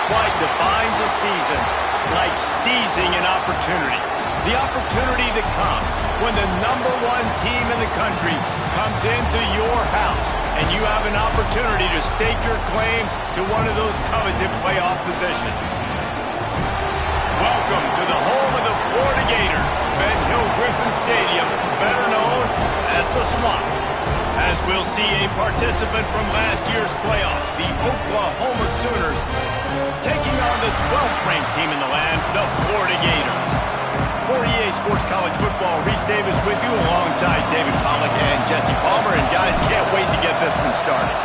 quite defines a season like seizing an opportunity. The opportunity that comes when the #1 team in the country comes into your house and you have an opportunity to stake your claim to one of those coveted playoff positions. Welcome to the home of the Florida Gators, Ben Hill Griffin Stadium, better known as the Swamp. As we'll see a participant from last year's playoff, the Oklahoma Sooners, taking on the 12th-ranked team in the land, the Florida Gators. For EA Sports College Football, Reese Davis with you alongside David Pollack and Jesse Palmer. And guys, can't wait to get this one started.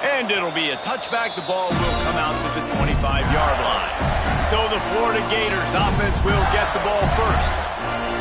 And it'll be a touchback. The ball will come out to the 25-yard line. So the Florida Gators offense will get the ball first.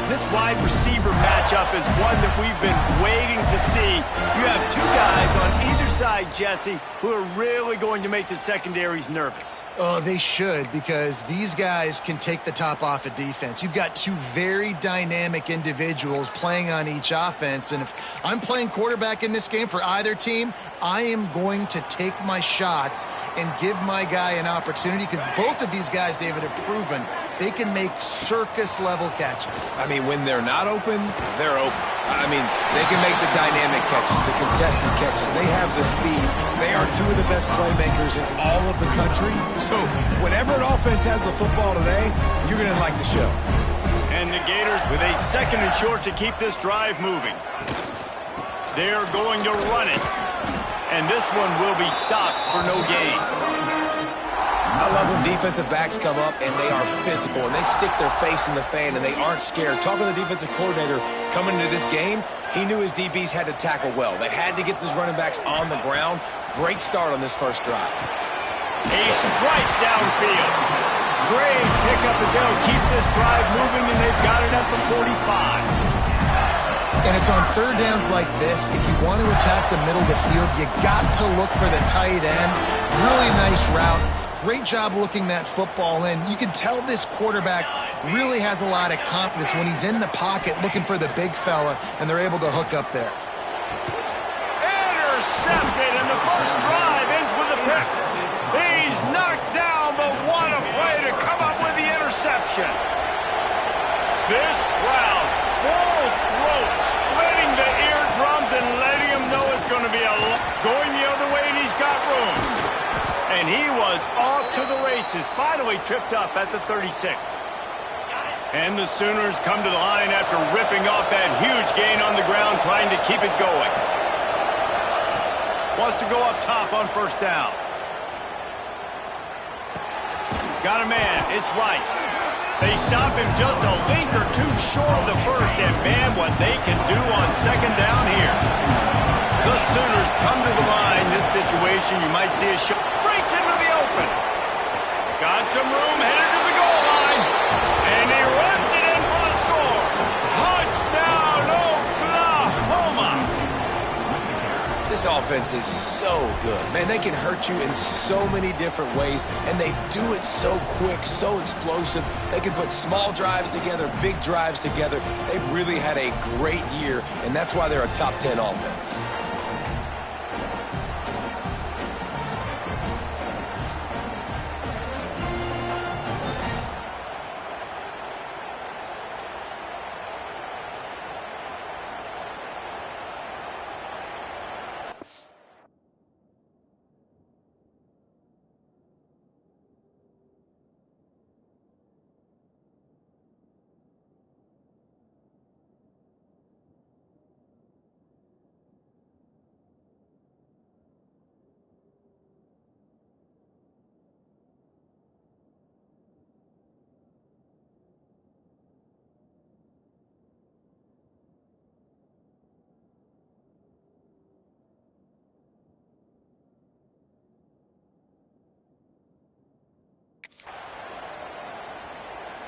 This wide receiver matchup is one that we've been waiting to see. You have two guys on either side, Jesse, who are really going to make the secondaries nervous. Oh, they should, because these guys can take the top off of defense. You've got two very dynamic individuals playing on each offense, and if I'm playing quarterback in this game for either team, I am going to take my shots and give my guy an opportunity, because both of these guys, David, have proven they can make circus-level catches. I mean, when they're not open, they're open. I mean, they can make the dynamic catches, the contested catches. They have the speed. They are two of the best playmakers in all of the country. So whenever an offense has the football today, you're going to like the show. And the Gators with a 2nd and short to keep this drive moving. They're going to run it. And this one will be stopped for no gain. I love when defensive backs come up and they are physical and they stick their face in the fan and they aren't scared. Talking to the defensive coordinator coming into this game, he knew his DBs had to tackle well. They had to get these running backs on the ground. Great start on this first drive. A strike downfield. Great pickup as they'll keep this drive moving, and they've got it at the 45. And it's on third downs like this. If you want to attack the middle of the field, you got to look for the tight end. Really nice route. Great job looking that football in. You can tell this quarterback really has a lot of confidence when he's in the pocket looking for the big fella, and they're able to hook up there. Intercepted, and the first drive ends with a pick. He's knocked down, but what a play to come up with the interception. This crowd, full throat, splitting the eardrums and letting him know it's going to be a lot. Going the other way, and he's got room. And he was off to the races, finally tripped up at the 36. And the Sooners come to the line after ripping off that huge gain on the ground, trying to keep it going. Wants to go up top on first down. Got a man, it's Rice. They stop him just a link or two short of the first, and man, what they can do on second down here. The Sooners come to the line. This situation, you might see a shot. Breaks into the open. Got some room, headed to the goal line. And he runs it in for the score. Touchdown, Oklahoma. This offense is so good. Man, they can hurt you in so many different ways, and they do it so quick, so explosive. They can put small drives together, big drives together. They've really had a great year, and that's why they're a top 10 offense.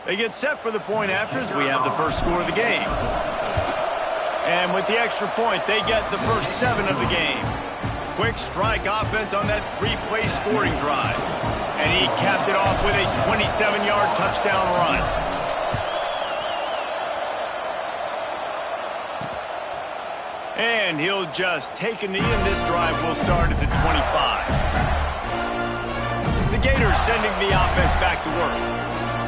They get set for the point afters. We have the first score of the game. And with the extra point, they get the first 7 of the game. Quick strike offense on that 3-play scoring drive. And he capped it off with a 27-yard touchdown run. And he'll just take a knee, and this drive will start at the 25. The Gators sending the offense back to work.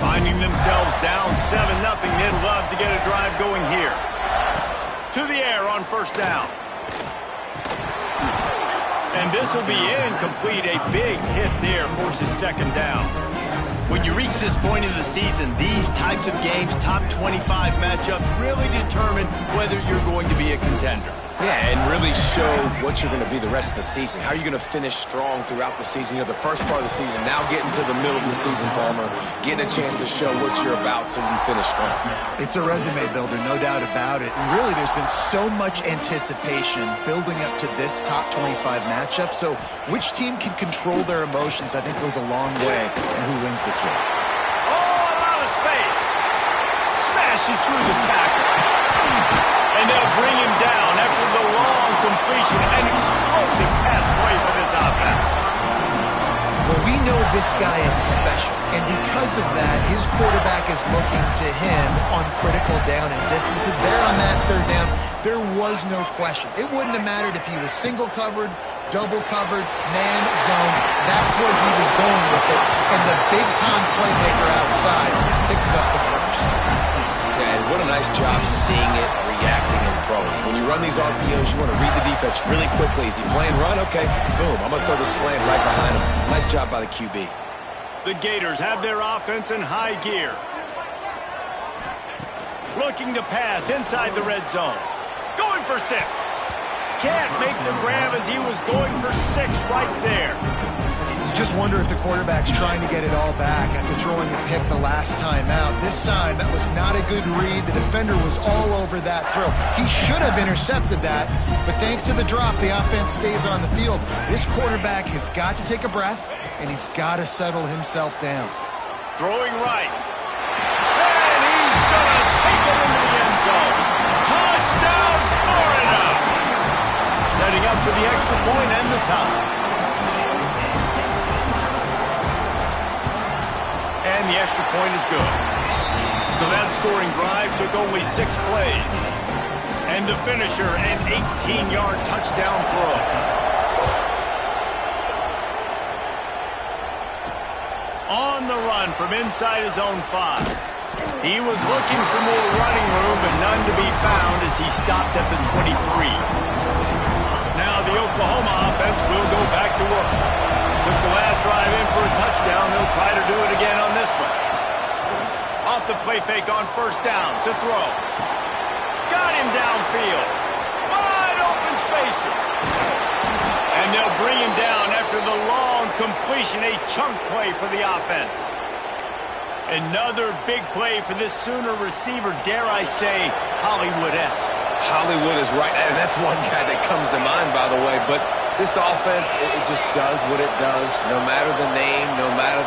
Finding themselves down 7-0, they'd love to get a drive going here. To the air on first down. And this will be incomplete. A big hit there forces second down. When you reach this point in the season, these types of games, top 25 matchups, really determine whether you're going to be a contender. Yeah, and really show what you're going to be the rest of the season. How are you going to finish strong throughout the season? You know, the first part of the season, now getting to the middle of the season, Palmer, getting a chance to show what you're about so you can finish strong. It's a resume builder, no doubt about it. And really, there's been so much anticipation building up to this top 25 matchup. So which team can control their emotions, I think, goes a long way in who wins this one. Oh, a lot of space. Smashes through the tackle. And they'll bring him down after the long completion. An explosive pass play for this offense. Well, we know this guy is special, and because of that, his quarterback is looking to him on critical down and distances. There on that third down, there was no question. It wouldn't have mattered if he was single covered, double covered, man, zone. That's where he was going with it, and the big-time playmaker outside picks up the first. Yeah, and what a nice job seeing it, reacting, and throwing. When you run these RPOs, you want to read the defense really quickly. Is he playing run? Okay, boom, I'm going to throw the slant right behind him. Nice job by the QB. The Gators have their offense in high gear. Looking to pass inside the red zone. Going for 6. Can't make the grab as he was going for 6 right there. Just wonder if the quarterback's trying to get it all back after throwing a pick the last time out. This time, that was not a good read. The defender was all over that throw. He should have intercepted that, but thanks to the drop, the offense stays on the field. This quarterback has got to take a breath, and he's got to settle himself down. Throwing right. And he's going to take it into the end zone. Touchdown, Florida! Setting up for the extra point and the tie. And the extra point is good. So that scoring drive took only 6 plays. And the finisher, an 18-yard touchdown throw. On the run from inside his own 5. He was looking for more running room, but none to be found as he stopped at the 23. Now the Oklahoma offense will go back to work. Took the last drive in for a touchdown. They'll try to do it again on this one. Off the play fake on first down to throw. Got him downfield. Wide open spaces. And they'll bring him down after the long completion. A chunk play for the offense. Another big play for this Sooner receiver, dare I say, Hollywood-esque. Hollywood is right, and that's one guy that comes to mind, by the way, but this offense, it just does what it does. No matter the name, no matter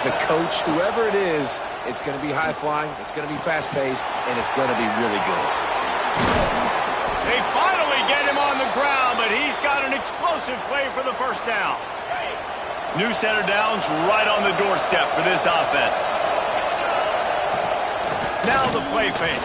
the coach, whoever it is, it's going to be high-flying, it's going to be fast-paced, and it's going to be really good. They finally get him on the ground, but he's got an explosive play for the first down. New center downs right on the doorstep for this offense. Now the play fake.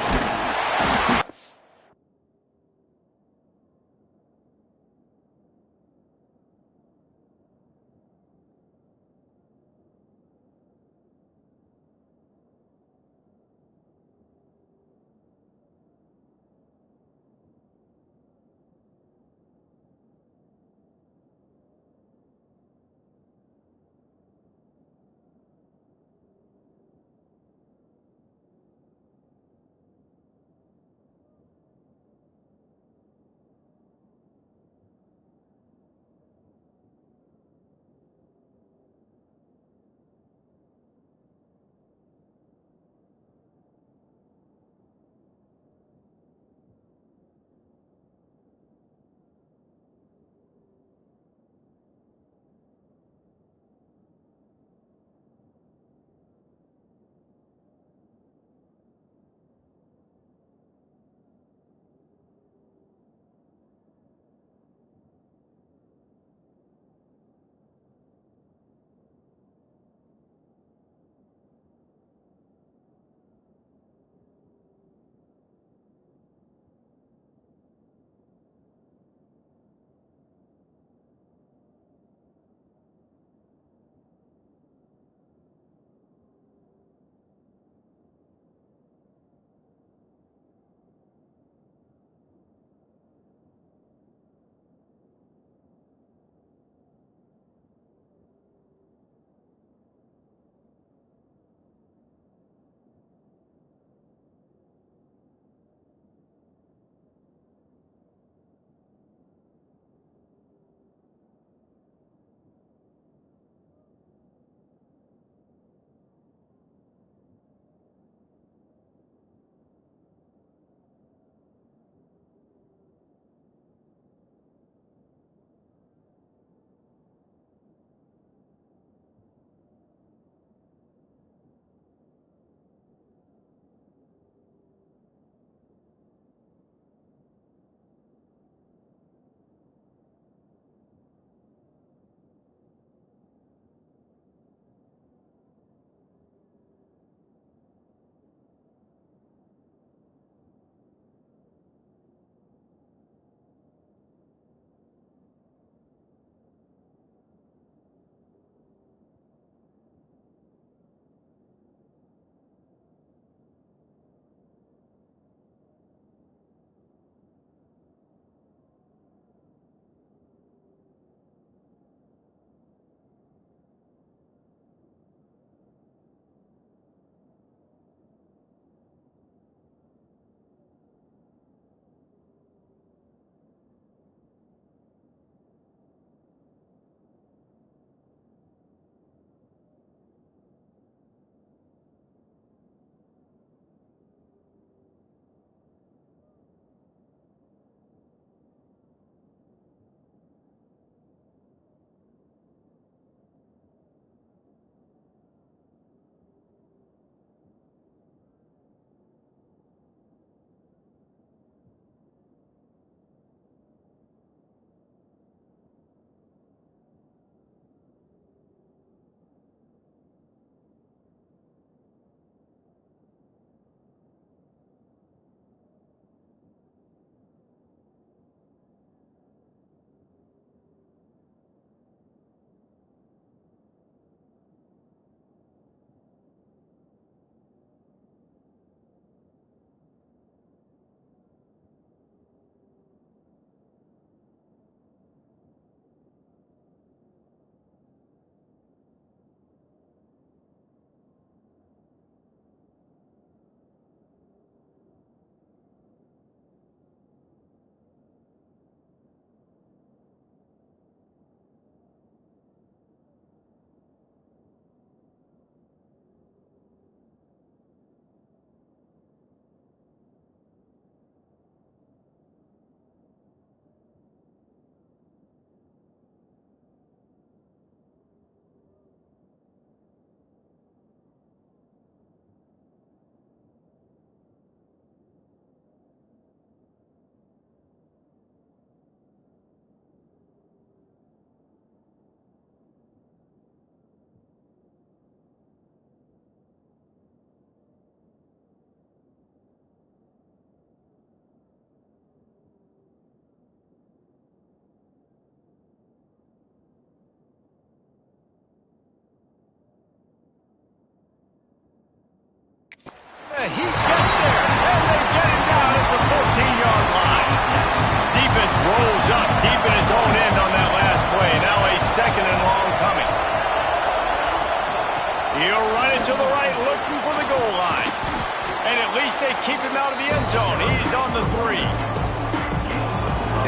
goal line. And at least they keep him out of the end zone. He's on the 3.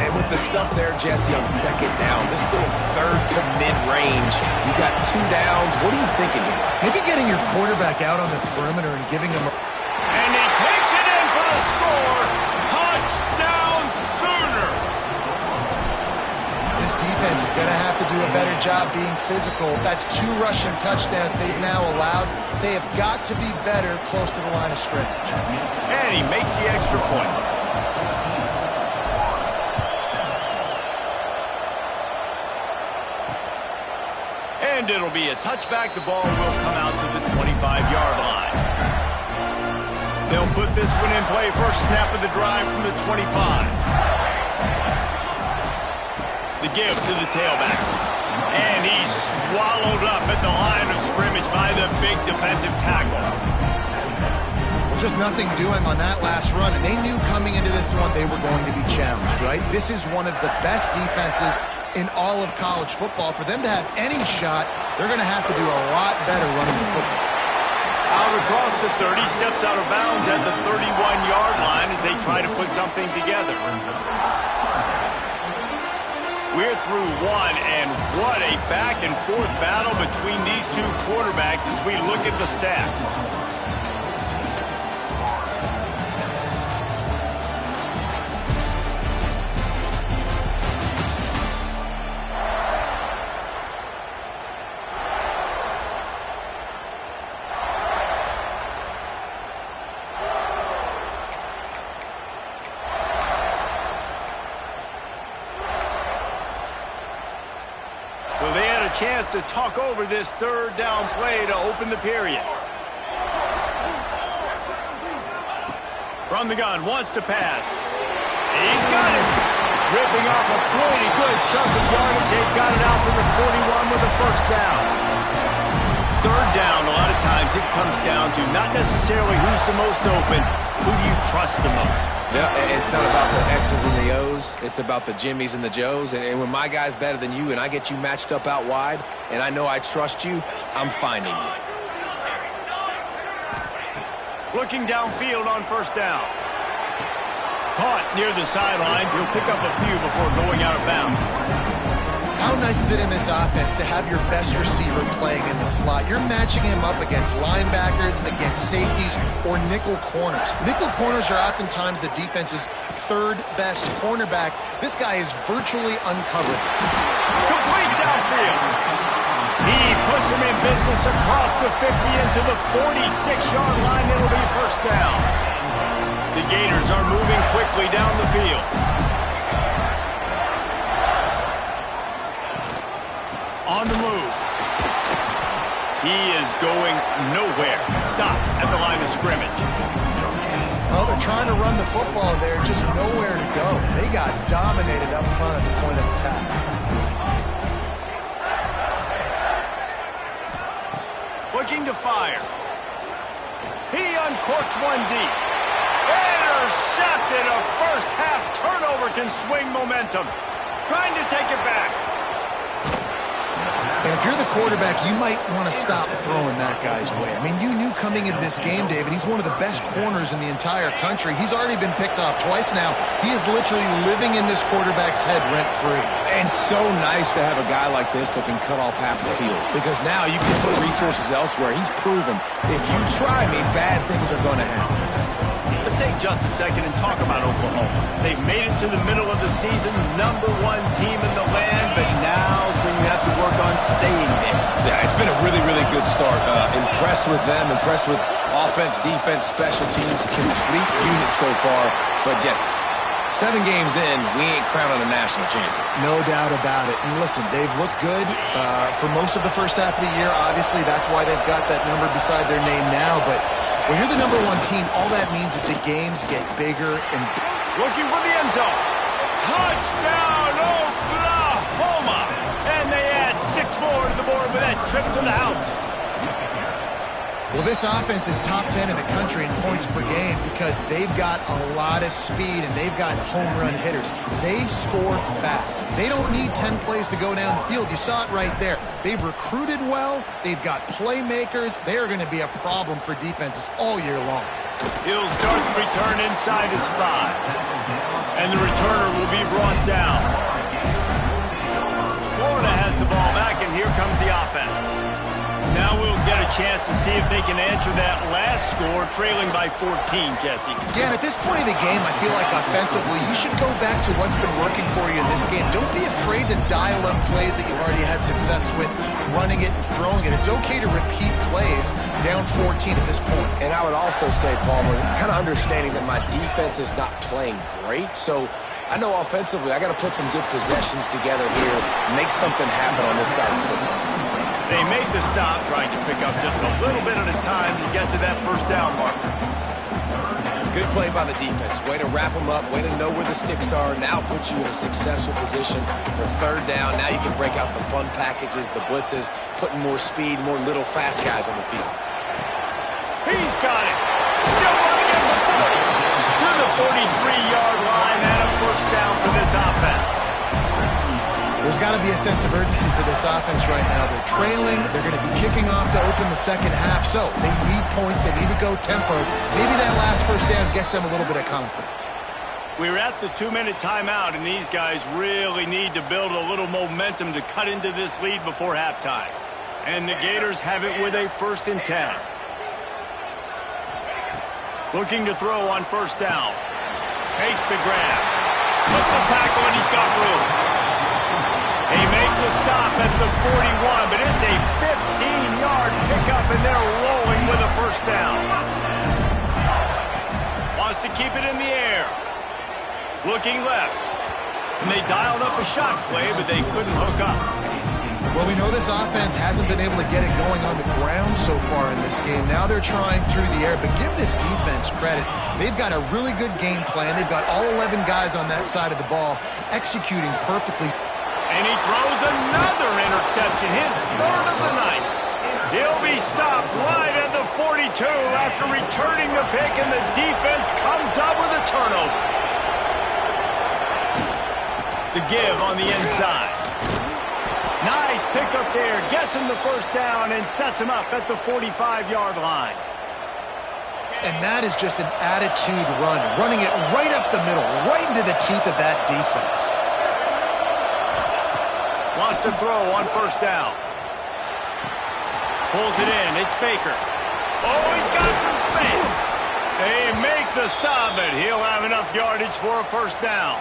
And with the stuff there, Jesse, on second down, this little third to mid-range, you got 2 downs. What are you thinking here? Maybe getting your quarterback out on the perimeter and giving him a... And he takes it in for the score. Touchdown Sooners. This defense is going to have to do a better job being physical. That's 2 rushing touchdowns they've now allowed. They have got to be better close to the line of scrimmage. And he makes the extra point. And it'll be a touchback. The ball will come out to the 25-yard line. They'll put this one in play. First snap of the drive from the 25. The give to the tailback. And he's swallowed up at the line of scrimmage by the big defensive tackle. Just nothing doing on that last run, and they knew coming into this one they were going to be challenged, right? This is one of the best defenses in all of college football. For them to have any shot, they're going to have to do a lot better running the football. Out across the 30, steps out of bounds at the 31-yard line as they try to put something together. We're through one, and what a back-and-forth battle between these two quarterbacks as we look at the stats. Chance to talk over this third down play to open the period. From the gun, wants to pass. He's got it. Ripping off a pretty good chunk of yardage. They've got it out to the 41 with a first down. Third down, a lot of times it comes down to not necessarily who's the most open, who do you trust the most? Yeah, it's not about the X's and the O's. It's about the Jimmys and the Joes. And when my guy's better than you and I get you matched up out wide and I know I trust you, I'm finding you. Looking downfield on first down. Caught near the sidelines. He'll pick up a few before going out of bounds. How nice is it in this offense to have your best receiver playing in the slot? You're matching him up against linebackers, against safeties, or nickel corners. Nickel corners are oftentimes the defense's third best cornerback. This guy is virtually uncovered. Complete downfield. He puts him in business across the 50 into the 46-yard line. It'll be first down. The Gators are moving quickly down the field. On the move. He is going nowhere. Stop at the line of scrimmage. Well, they're trying to run the football there, just nowhere to go. They got dominated up front at the point of attack. Looking to fire. He uncorks one deep. Intercepted. A first half turnover can swing momentum. Trying to take it back. And if you're the quarterback, you might want to stop throwing that guy's way. I mean, you knew coming into this game, David, he's one of the best corners in the entire country. He's already been picked off twice now. He is literally living in this quarterback's head rent-free. And so nice to have a guy like this that can cut off half the field. Because now you can put resources elsewhere. He's proven if you try me, bad things are going to happen. Let's take just a second and talk about Oklahoma. They've made it to the middle of the season, #1 team in the land, but now's when you have to work on staying there. Yeah, it's been a really, really good start. Impressed with them, impressed with offense, defense, special teams, complete unit so far. But just 7 games in, we ain't crowning a national champion. No doubt about it. And listen, they've looked good for most of the first half of the year. Obviously, that's why they've got that number beside their name now, but when you're the #1 team, all that means is the games get bigger and looking for the end zone. Touchdown, Oklahoma! And they add 6 more to the board with that trip to the house. Well, this offense is top 10 in the country in points per game because they've got a lot of speed and they've got home run hitters. They score fast. They don't need 10 plays to go down the field. You saw it right there. They've recruited well. They've got playmakers. They are going to be a problem for defenses all year long. He'll start the return inside his 5. And the returner will be brought down. Florida has the ball back, and here comes the offense. Now we'll get a chance to see if they can answer that last score, trailing by 14, Jesse. Yeah, and at this point of the game, I feel like offensively, you should go back to what's been working for you in this game. Don't be afraid to dial up plays that you've already had success with, running it and throwing it. It's okay to repeat plays down 14 at this point. And I would also say, Palmer, kind of understanding that my defense is not playing great, so I know offensively I got to put some good possessions together here, make something happen on this side of the football. They make the stop, trying to pick up just a little bit at a time to get to that first down marker. Good play by the defense. Way to wrap them up, way to know where the sticks are. Now put you in a successful position for third down. Now you can break out the fun packages, the blitzes, putting more speed, more little fast guys on the field. He's got it. Still running at the 40. To the 43-yard line and a first down for this offense. There's got to be a sense of urgency for this offense right now. They're trailing. They're going to be kicking off to open the second half. So they need points. They need to go tempo. Maybe that last first down gets them a little bit of confidence. We're at the 2-minute timeout, and these guys really need to build a little momentum to cut into this lead before halftime. And the Gators have it with a 1st and 10. Looking to throw on first down. Takes the grab. Slips a tackle, and he's got room. They make the stop at the 41, but it's a 15-yard pickup, and they're rolling with a first down. Wants to keep it in the air. Looking left. And they dialed up a shot play, but they couldn't hook up. Well, we know this offense hasn't been able to get it going on the ground so far in this game. Now they're trying through the air, but give this defense credit. They've got a really good game plan. They've got all 11 guys on that side of the ball executing perfectly. And he throws another interception, his 3rd of the night. He'll be stopped right at the 42 after returning the pick, and the defense comes up with a turnover. The give on the inside. Nice pickup there, gets him the first down and sets him up at the 45-yard line. And that is just an attitude run, running it right up the middle, right into the teeth of that defense. Wants to throw on first down. Pulls it in. It's Baker. Oh, he's got some space. They make the stop, but he'll have enough yardage for a first down.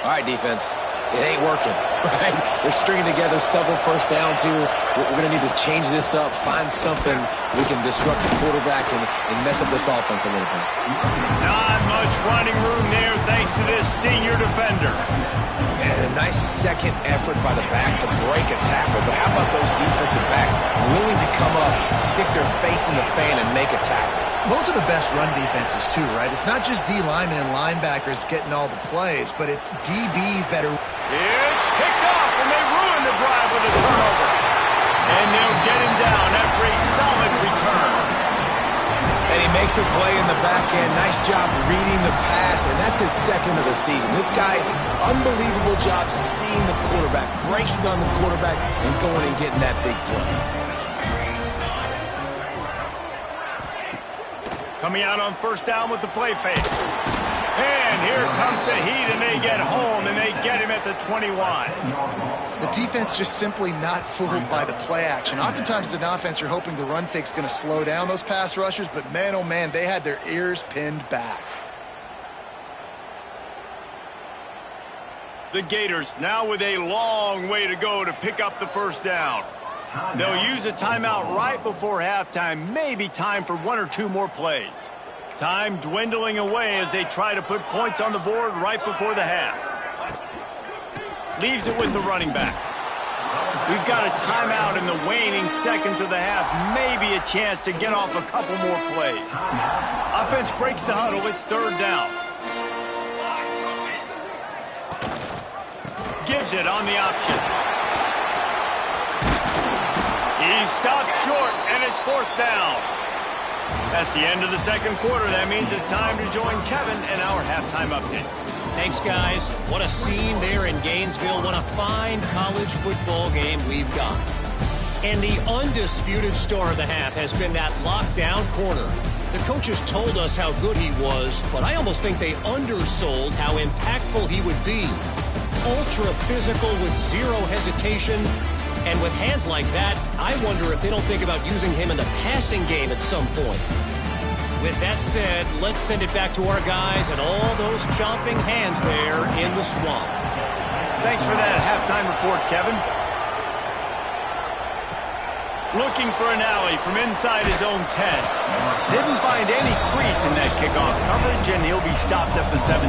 All right, defense. It ain't working, right? They're stringing together several first downs here. We're going to need to change this up, find something we can disrupt the quarterback and mess up this offense a little bit. Not much running room there thanks to this senior defender. And a nice second effort by the back to break a tackle. But how about those defensive backs willing to come up, stick their face in the fan, and make a tackle? Those are the best run defenses, too, right? It's not just D linemen and linebackers getting all the plays, but it's DBs that are... It's picked off, and they ruin the drive with a turnover. And they'll get him down after a solid return. And he makes a play in the back end. Nice job reading the pass, and that's his 2nd of the season. This guy, unbelievable job seeing the quarterback, breaking on the quarterback, and going and getting that big play. Coming out on first down with the play fake. And here comes the heat, and they get home, and they get him at the 21. The defense just simply not fooled by the play action. Oftentimes, as an offense, you're hoping the run fake's going to slow down those pass rushers, but man, oh man, they had their ears pinned back. The Gators now with a long way to go to pick up the first down. They'll use a timeout right before halftime, maybe time for 1 or 2 more plays. Time dwindling away as they try to put points on the board right before the half. Leaves it with the running back. We've got a timeout in the waning seconds of the half, maybe a chance to get off a couple more plays. Offense breaks the huddle, it's 3rd down. Gives it on the option. He's stopped short, and it's fourth down. That's the end of the second quarter. That means it's time to join Kevin in our halftime update. Thanks, guys. What a scene there in Gainesville. What a fine college football game we've got. And the undisputed star of the half has been that lockdown corner. The coaches told us how good he was, but I almost think they undersold how impactful he would be. Ultra physical with zero hesitation. And with hands like that, I wonder if they don't think about using him in the passing game at some point. With that said, let's send it back to our guys and all those chomping hands there in the swamp. Thanks for that halftime report, Kevin. Looking for an alley from inside his own 10. Didn't find any crease in that kickoff coverage, and he'll be stopped at the 17.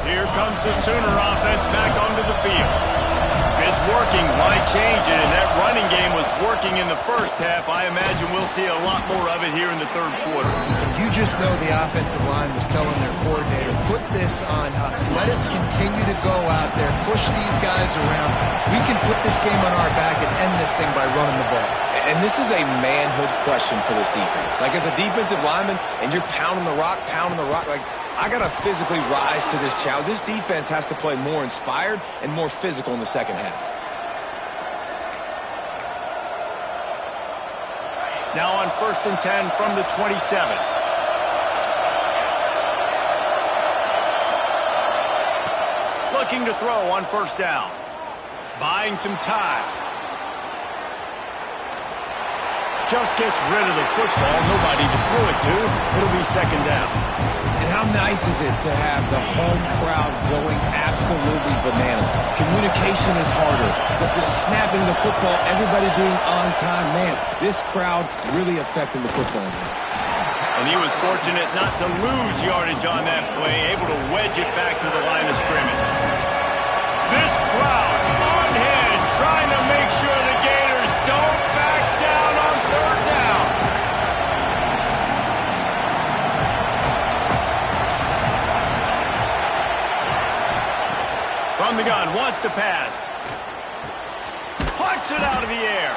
Here comes the Sooner offense back onto the field. It's working. Why change it? And that running game was working in the first half. I imagine we'll see a lot more of it here in the third quarter. You just know the offensive line was telling their coordinator, put this on us. Let us continue to go out there, push these guys around. We can put this game on our back and end this thing by running the ball. And this is a manhood question for this defense. Like, as a defensive lineman, and you're pounding the rock, like, I got to physically rise to this challenge. This defense has to play more inspired and more physical in the second half. Now on 1st and 10 from the 27. Looking to throw on first down. Buying some time. Just gets rid of the football. Nobody to throw it to. It'll be second down. And how nice is it to have the home crowd going absolutely bananas? Communication is harder, but the snapping the football, everybody being on time, man, this crowd really affecting the football game. And he was fortunate not to lose yardage on that play, able to wedge it back to the line of scrimmage. This crowd on hand trying to make sure the Gators don't back down on third down. From the gun, wants to pass. Pucks it out of the air.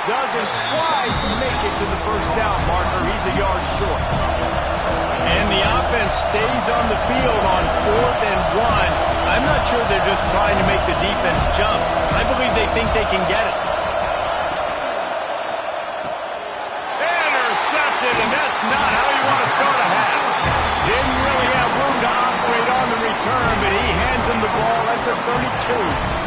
Doesn't quite make it to the first down marker. He's a yard short. And the offense stays on the field on 4th and 1. I'm not sure they're just trying to make the defense jump. I believe they think they can get it. Intercepted, and that's not how you want to start a half. Didn't really have room to operate on the return, but he hands him the ball at the 32.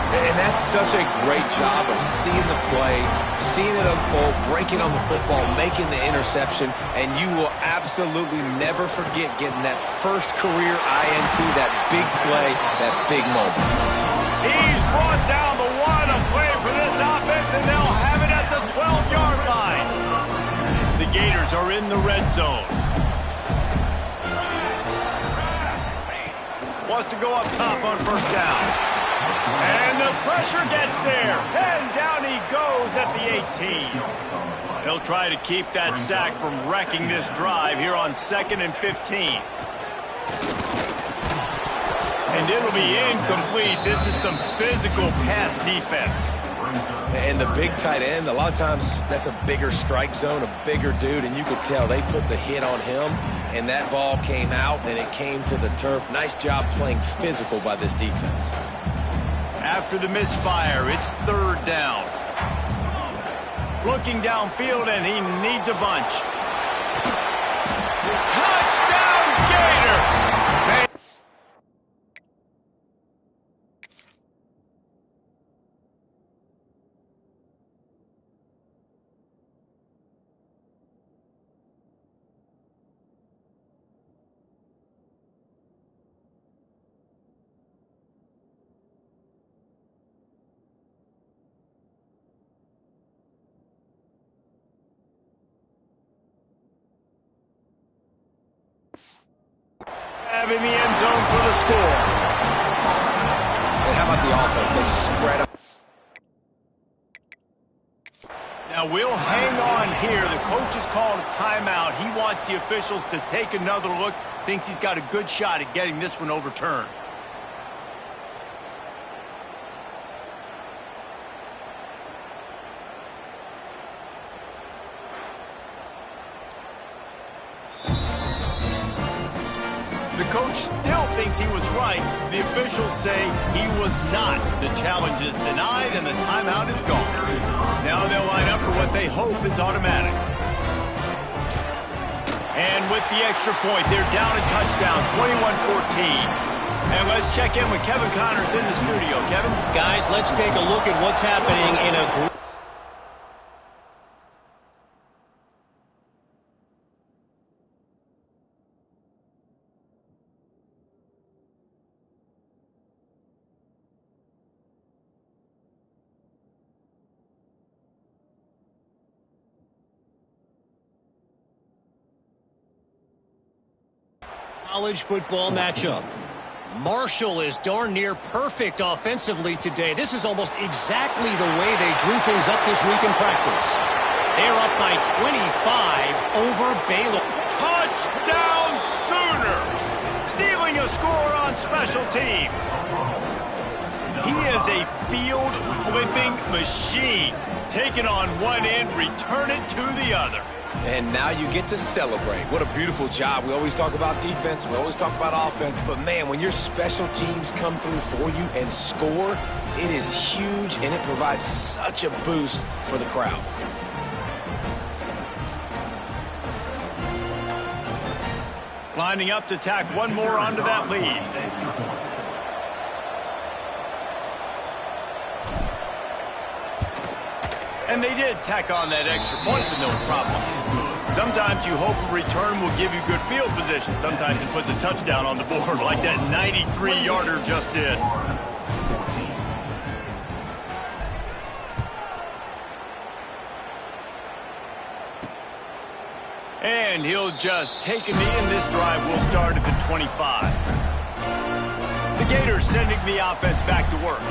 And that's such a great job of seeing the play, seeing it unfold, breaking on the football, making the interception, and you will absolutely never forget getting that first career INT, that big play, that big moment. He's brought down the one, a play for this offense, and they'll have it at the 12-yard line. The Gators are in the red zone. Wants to go up top on first down. And the pressure gets there. And down he goes at the 18. He'll try to keep that sack from wrecking this drive here on 2nd and 15. And it'll be incomplete. This is some physical pass defense. And the big tight end, a lot of times that's a bigger strike zone, a bigger dude, and you could tell they put the hit on him, and that ball came out, and it came to the turf. Nice job playing physical by this defense. After the misfire, it's third down. Looking downfield, and he needs a bunch. Touchdown, Gator! In the end zone for the score. And how about the offense? They spread up. Now we'll hang on here. The coach has called a timeout. He wants the officials to take another look. Thinks he's got a good shot at getting this one overturned. coach still thinks he was right, the officials say he was not. The challenge is denied and the timeout is gone. Now they'll line up for what they hope is automatic. And with the extra point, they're down a touchdown, 21-14. And let's check in with Kevin Connors in the studio. Kevin? Guys, let's take a look at what's happening in a group. College football matchup. Marshall is darn near perfect offensively today. This is almost exactly the way they drew things up this week in practice. They're up by 25 over Baylor. Touchdown Sooners! Stealing a score on special teams. He is a field-flipping machine. Take it on one end, return it to the other. And now you get to celebrate. What a beautiful job. We always talk about defense. We always talk about offense. But, man, when your special teams come through for you and score, it is huge, and it provides such a boost for the crowd. Lining up to tack one more onto that lead. And they did tack on that extra point with no problem. Sometimes you hope a return will give you good field position. Sometimes it puts a touchdown on the board like that 93-yarder just did. And he'll just take a knee, and this drive will start at the 25. The Gators sending the offense back to work.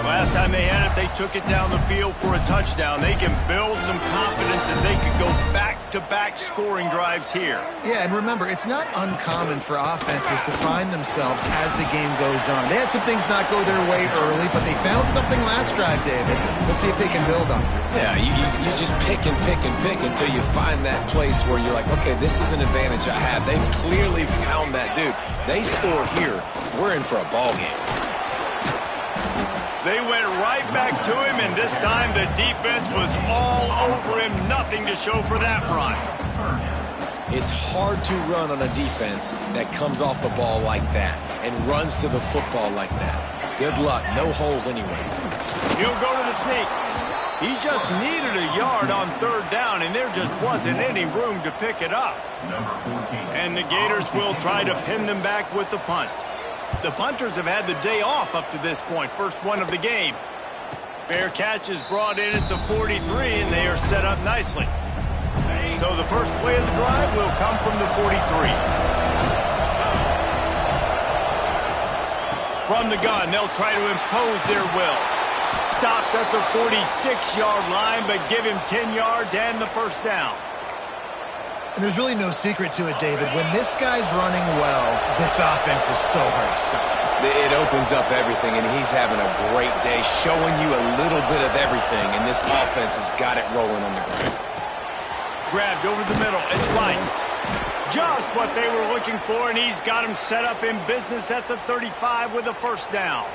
Last time they had it, they took it down the field for a touchdown. They can build some confidence, and they could go back-to-back scoring drives here. Yeah, and remember, it's not uncommon for offenses to find themselves as the game goes on. They had some things not go their way early, but they found something last drive, David. Let's see if they can build on it. Yeah, you just pick and pick and pick until you find that place where you're like, okay, this is an advantage I have. They've clearly found that dude. They score here, we're in for a ball game. They went right back to him, and this time the defense was all over him. Nothing to show for that run. It's hard to run on a defense that comes off the ball like that and runs to the football like that. Good luck. No holes anyway. He'll go to the sneak. He just needed a yard on third down, and there just wasn't any room to pick it up. And the Gators will try to pin them back with the punt. The punters have had the day off up to this point, first one of the game. Fair catch is brought in at the 43, and they are set up nicely. So the first play of the drive will come from the 43. From the gun, they'll try to impose their will. Stopped at the 46-yard line, but give him 10 yards and the first down. And there's really no secret to it, David. When this guy's running well, this offense is so hard to stop. It opens up everything, and he's having a great day, showing you a little bit of everything, and this offense has got it rolling on the ground. Grabbed over the middle. It's Rice. Just what they were looking for, and he's got him set up in business at the 35 with a first down.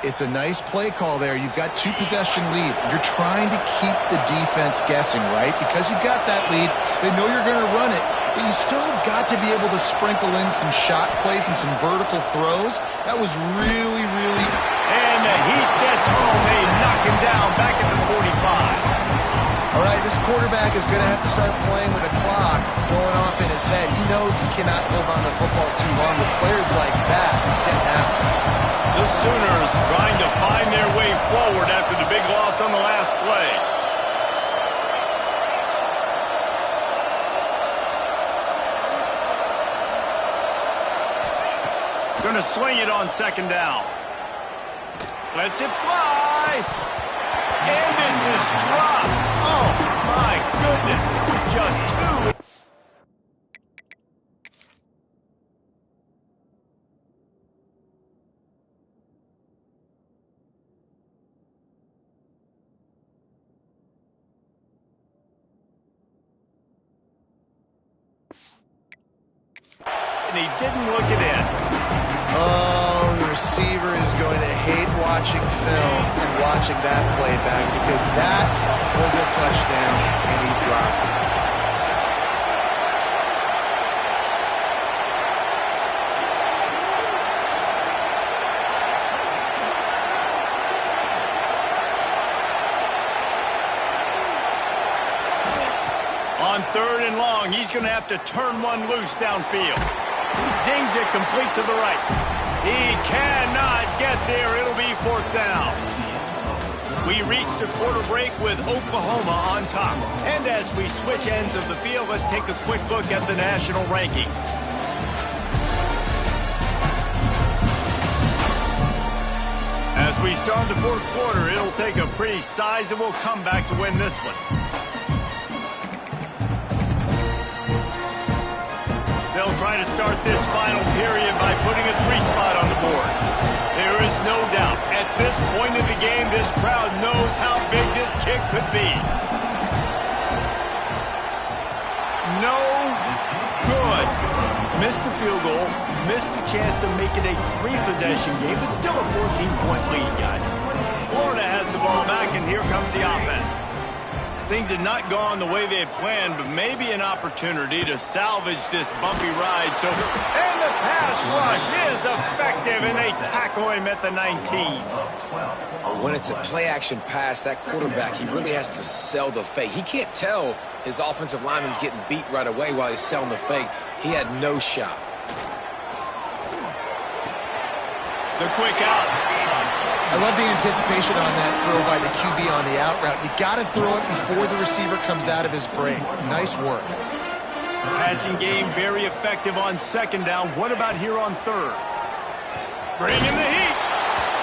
It's a nice play call there. You've got two-possession lead. You're trying to keep the defense guessing, right? Because you've got that lead, they know you're going to run it, but you still have got to be able to sprinkle in some shot plays and some vertical throws. That was really, really... And the heat gets home. They knock him down back at the 45. All right, this quarterback is going to have to start playing with a clock going off in his head. He knows he cannot hold on to the football too long with players like that getting after him. The Sooners trying to find their way forward after the big loss on the last play. Going to swing it on second down. Lets it fly. And this is dropped. Oh, my goodness. It was just too... and he didn't look it in. Oh, the receiver is going to hate watching film and watching that play back because that was a touchdown and he dropped it. On 3rd and long, he's going to have to turn one loose downfield. Zings it complete to the right. He cannot get there. It'll be 4th down. We reach the quarter break with Oklahoma on top. And as we switch ends of the field, let's take a quick look at the national rankings. As we start the 4th quarter, it'll take a pretty sizable comeback to win this one. They'll try to start this final period by putting a 3 spot on the board. There is no doubt, at this point in the game, this crowd knows how big this kick could be. No good. Missed the field goal, missed the chance to make it a 3-possession game, but still a 14-point lead, guys. Florida has the ball back, and here comes the offense. Things had not gone the way they had planned, but maybe an opportunity to salvage this bumpy ride. And the pass rush is effective, and they tackle him at the 19. When it's a play-action pass, that quarterback, he really has to sell the fake. He can't tell his offensive lineman's getting beat right away while he's selling the fake. He had no shot. The quick out. I love the anticipation on that throw by the QB on the out route. You got to throw it before the receiver comes out of his break. Nice work. Passing game very effective on 2nd down. What about here on 3rd? Bring in the heat.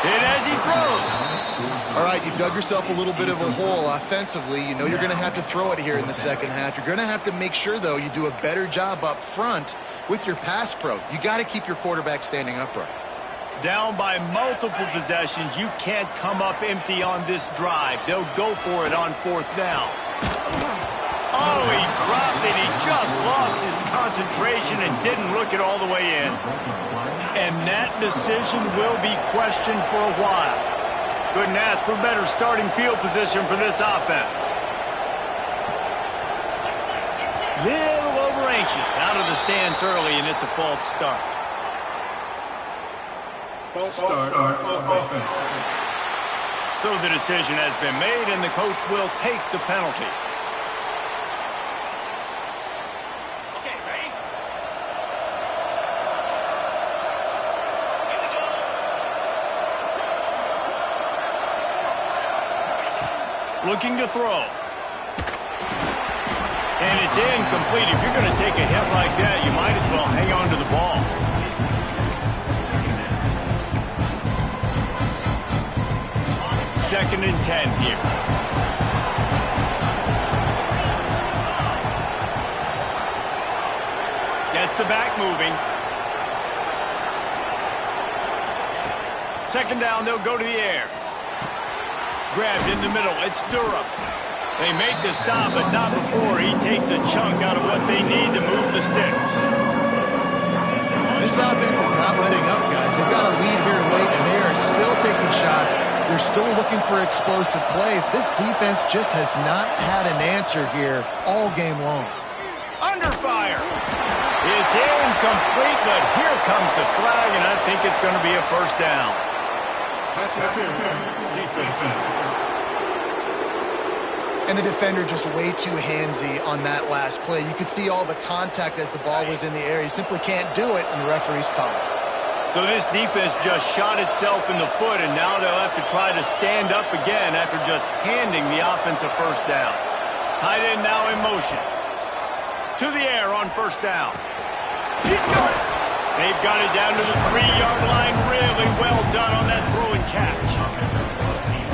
Hit as he throws. All right, you've dug yourself a little bit of a hole offensively. You know you're going to have to throw it here in the 2nd half. You're going to have to make sure, though, you do a better job up front with your pass pro. You got to keep your quarterback standing upright. Down by multiple possessions, you can't come up empty on this drive. They'll go for it on 4th down. Oh, he dropped it. He just lost his concentration and didn't look it all the way in. And that decision will be questioned for a while. Couldn't ask for better starting field position for this offense. Little over anxious out of the stance early, and it's a false start. False start on offense. So the decision has been made, and the coach will take the penalty. Okay, ready? Looking to throw. And it's incomplete. If you're going to take a hit like that, you might as well hang on to the ball. 2nd and 10 here. Gets the back moving. 2nd down, they'll go to the air. Grabbed in the middle, it's Durham. They make the stop, but not before he takes a chunk out of what they need to move the sticks. This offense is not letting up, guys. They've got a lead here late, and they are still taking shots. They're still looking for explosive plays. This defense just has not had an answer here all game long. Under fire. It's incomplete, but here comes the flag, and I think it's going to be a 1st down. Pass interference. Defense. And the defender just way too handsy on that last play. You could see all the contact as the ball was in the air. He simply can't do it, and the referee's called it. So this defense just shot itself in the foot, and now they'll have to try to stand up again after just handing the offense a 1st down. Tight end now in motion. To the air on 1st down. He's got it. They've got it down to the 3-yard line. Really well done on that throw and catch.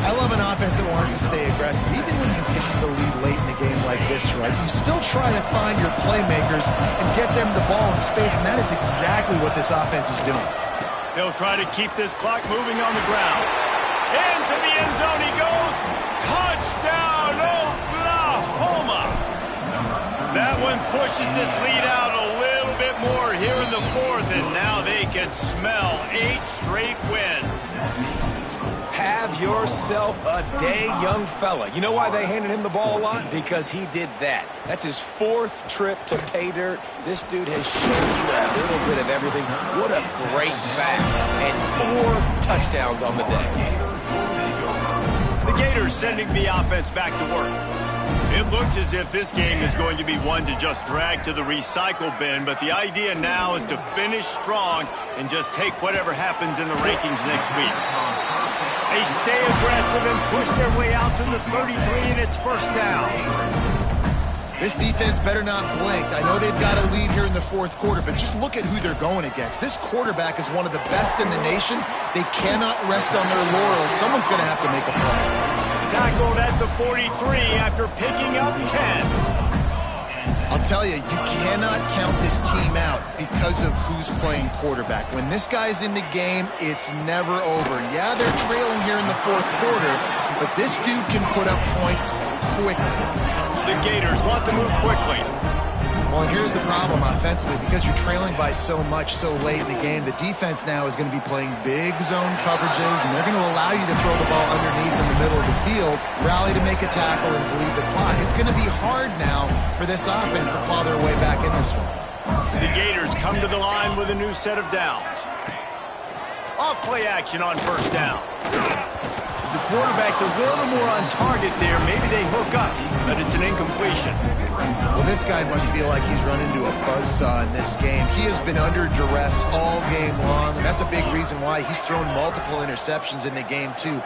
I love an offense that wants to stay aggressive. Even when you've got the lead late in the game like this, right, you still try to find your playmakers and get them the ball in space, and that is exactly what this offense is doing. They'll try to keep this clock moving on the ground. Into the end zone he goes. Touchdown, Oklahoma. That one pushes this lead out a little little bit more here in the fourth, and now they can smell 8 straight wins. Have yourself a day, young fella. You know why they handed him the ball a lot? Because he did that. That's his 4th trip to pay dirt. This dude has shown you a little bit of everything. What a great back. And 4 touchdowns on the day. The Gators sending the offense back to work. It looks as if this game is going to be one to just drag to the recycle bin, but the idea now is to finish strong and just take whatever happens in the rankings next week. They stay aggressive and push their way out to the 33, and it's first down. This defense better not blink. I know they've got a lead here in the fourth quarter, but just look at who they're going against. This quarterback is one of the best in the nation. They cannot rest on their laurels. Someone's going to have to make a play. Tackled at the 43 after picking up 10. I'll tell you, you cannot count this team out because of who's playing quarterback. When this guy's in the game, it's never over. Yeah, they're trailing here in the fourth quarter, but this dude can put up points quickly. The Gators want to move quickly. Well, and here's the problem offensively. Because you're trailing by so much so late in the game, the defense now is going to be playing big zone coverages, and they're going to allow you to throw the ball underneath in the middle of the field, rally to make a tackle, and bleed the clock. It's going to be hard now for this offense to claw their way back in this one. The Gators come to the line with a new set of downs. Off play action on first down. If the quarterback's a little more on target there, maybe they hook up, but it's an incompletion. Well, this guy must feel like he's run into a buzzsaw in this game. He has been under duress all game long, and that's a big reason why he's thrown multiple interceptions in the game, too.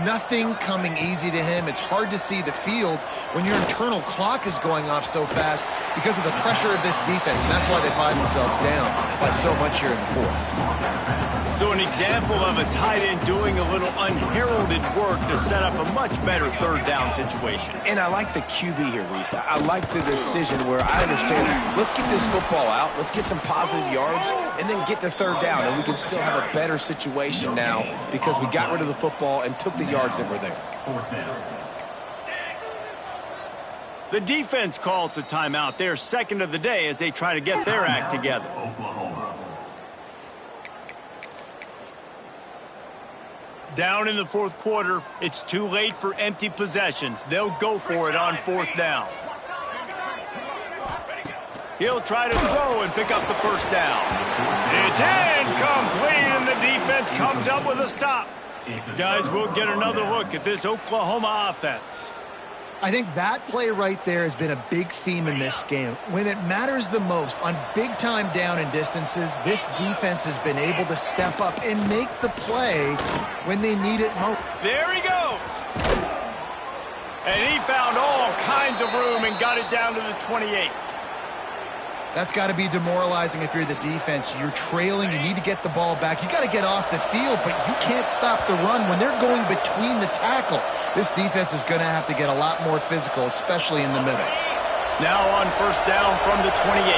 Nothing coming easy to him. It's hard to see the field when your internal clock is going off so fast because of the pressure of this defense, and that's why they find themselves down by so much here in the fourth. So an example of a tight end doing a little unheralded work to set up a much better third down situation. And I like the QB here, Reese. I like the decision where I understand, let's get this football out, let's get some positive yards, and then get to third down, and we can still have a better situation now because we got rid of the football and took the yards that were there. The defense calls the timeout. They're second of the day as they try to get their act together. Down in the fourth quarter, it's too late for empty possessions. They'll go for it on fourth down. He'll try to throw and pick up the first down. It's incomplete, and the defense comes up with a stop. Guys, we'll get another look at this Oklahoma offense. I think that play right there has been a big theme in this game. When it matters the most, on big-time down and distances, this defense has been able to step up and make the play when they need it most. There he goes. And he found all kinds of room and got it down to the 28. That's got to be demoralizing if you're the defense. You're trailing. You need to get the ball back. You got to get off the field, but you can't stop the run when they're going between the tackles. This defense is going to have to get a lot more physical, especially in the middle. Now on first down from the 28.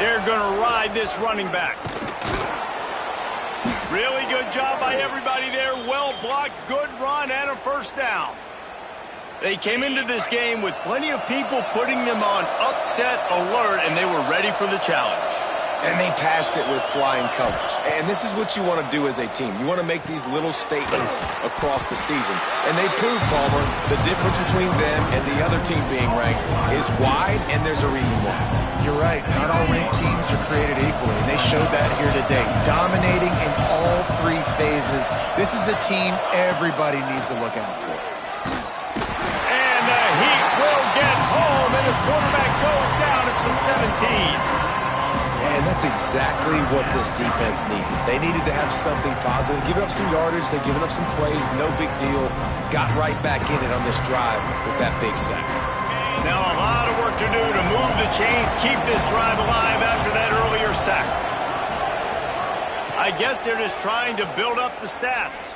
They're going to ride this running back. Really good job by everybody there. Well blocked, good run, and a first down. They came into this game with plenty of people putting them on upset alert, and they were ready for the challenge. And they passed it with flying colors. And this is what you want to do as a team. You want to make these little statements across the season. And they proved, Palmer, the difference between them and the other team being ranked is wide, and there's a reason why. You're right. Not all ranked teams are created equally, and they showed that here today. Dominating in all three phases. This is a team everybody needs to look out for. Get home, and the quarterback goes down at the 17. And that's exactly what this defense needed. They needed to have something positive. Give up some yardage. They've given up some plays. No big deal. Got right back in it on this drive with that big sack. Now a lot of work to do to move the chains, keep this drive alive after that earlier sack. I guess they're just trying to build up the stats.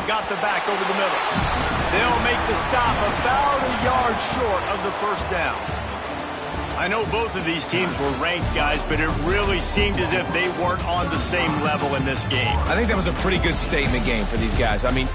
Got the back over the middle. They'll make the stop about a yard short of the first down. I know both of these teams were ranked, guys, but it really seemed as if they weren't on the same level in this game. I think that was a pretty good statement game for these guys. I mean,